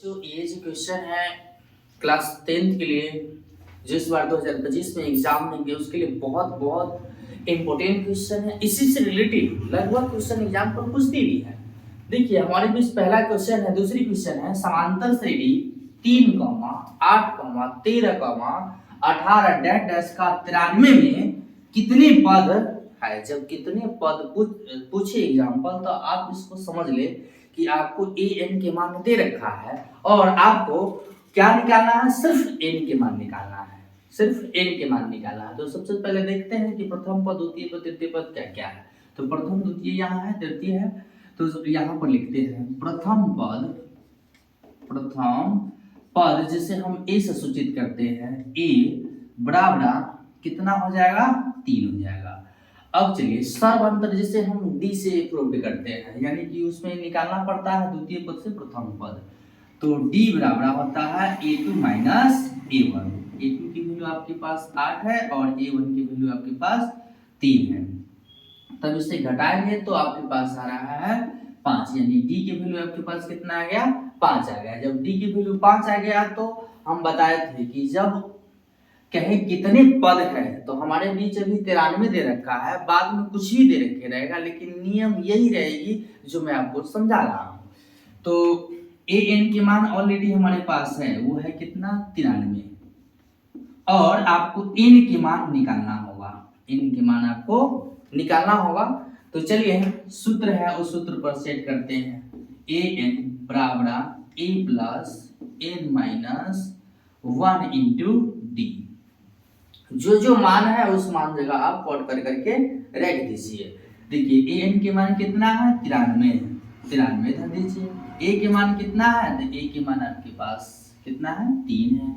जो ये जो क्वेश्चन है क्लास 10th के लिए जो इस बार 2025 में एग्जाम देंगे उसके लिए बहुत बहुत इम्पोर्टेंट क्वेश्चन है। इसी से रिलेटेड लगभग क्वेश्चन एग्जाम पर पूछती भी है। देखिए हमारे बीच पहला क्वेश्चन है, दूसरी क्वेश्चन है समांतर श्रेणी 3, 8, 13, 18 डैश डैश का 93 में कितने पद है। जब कितने पद पूछे एग्जाम्पल तो आप इसको समझ ले कि आपको ए एन के मान दे रखा है और आपको क्या निकालना है, सिर्फ एन के मान निकालना है, सिर्फ एन के मान निकालना है। तो सबसे पहले देखते हैं कि प्रथम पद, द्वितीय पद, तृतीय पद क्या क्या है। तो प्रथम द्वितीय यहाँ है, तृतीय है, तो यहाँ पर लिखते हैं प्रथम पद जिसे हम ए से सूचित करते हैं, ए बराबर कितना हो जाएगा, 3 हो जाएगा। अब चलिए सर्वांतर जिसे हम डी से प्रूव करते हैं, यानी कि उसमें निकालना पड़ता है द्वितीय पद से प्रथम पद। तो डी बराबर होता है a2 माइनस a1। a2 की वैल्यू आपके पास 8 है और a1 की वैल्यू आपके पास 3 है। तब इसे घटाएंगे तो आपके पास आ रहा है 5, यानी डी की वैल्यू आपके पास कितना आ गया, 5 आ गया। जब डी की वैल्यू 5 आ गया तो हम बताए थे कि जब कहे कितने पद है तो हमारे बीच अभी 93 दे रखा है, बाद में कुछ भी दे रखे रहेगा, लेकिन नियम यही रहेगी जो मैं आपको समझा रहा हूँ। तो ए एन के मान ऑलरेडी हमारे पास है, वो है कितना, 93, और आपको एन के मान निकालना होगा, एन के मान आपको निकालना होगा। तो चलिए सूत्र है उस सूत्र पर सेट करते हैं, ए एन बराबर A plus N minus 1 into D. जो मान है उस मान जगह आप कॉट कर करके रख दीजिए। देखिए ए एन के मान कितना है, 93 धर दीजिए। ए के मान कितना है, तो ए के मान आपके पास कितना है, 3 है,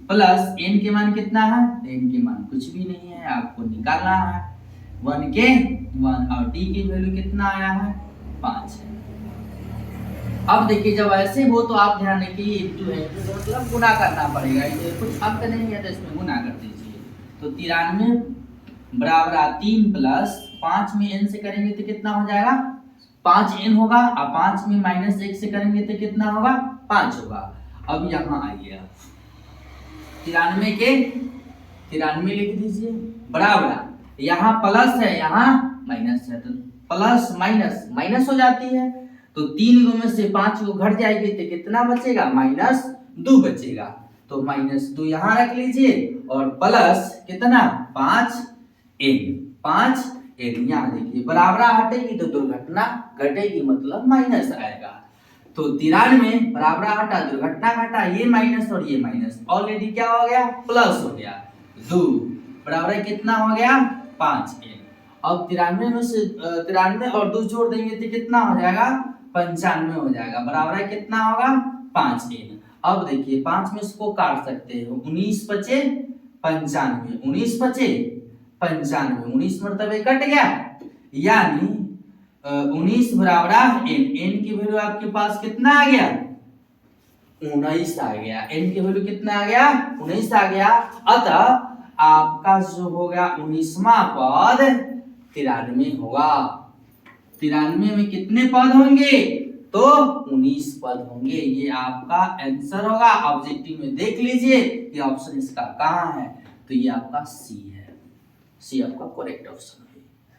प्लस एन के मान कितना है, एन के मान कुछ भी नहीं है, आपको निकालना है 1 के 1, और डी की वैल्यू कितना आया है, 5 है। अब देखिए जब ऐसे हो तो आप ध्यान रखिए इंटू है तो मतलब गुना करना पड़ेगा, ये कुछ अंक नहीं है तो इसमें गुना कर दीजिए। तो 93 बराबर 3 प्लस 5 में n से करेंगे तो कितना हो जाएगा, 5n होगा, और 5 में माइनस 1 से करेंगे तो कितना होगा, 5 होगा। अब यहाँ आइए 93 के 93 लिख दीजिए, बराबर यहाँ प्लस है यहाँ माइनस है, तो प्लस माइनस माइनस हो जाती है, तो 3 गो में से 5 को घट जाएगी तो कितना बचेगा, -2 बचेगा। तो -2 यहाँ रख लीजिए और प्लस कितना, 5n यहाँ देखिए बराबर हटेगी तो दुर्घटना घटेगी, मतलब माइनस आएगा। तो 93 बराबर हटा, दुर्घटना घटा, ये माइनस और ये माइनस, ऑलरेडी क्या हो गया, प्लस हो गया, 2 बराबर कितना हो गया, 5n। अब 93 में से 93 और 2 जोड़ देंगे तो कितना हो जाएगा, 95 हो जाएगा, बराबर कितना होगा, 5n। अब देखिए 5 में इसको काट सकते हो, 19 बचे 95, 19 बचे 95, 19 मरतबे कट गया, यानी 19 बराबर n की वैल्यू आपके पास कितना आ गया, 19 आ गया, n की वैल्यू कितना आ गया, 19 आ गया। अतः आपका जो होगा 19वां पद 93 होगा। 93 में कितने पद होंगे, तो 19 पद होंगे, ये आपका आंसर होगा। ऑब्जेक्टिव में देख लीजिए कि ऑप्शन इसका कहाँ है, तो ये आपका सी है, सी आपका करेक्ट ऑप्शन।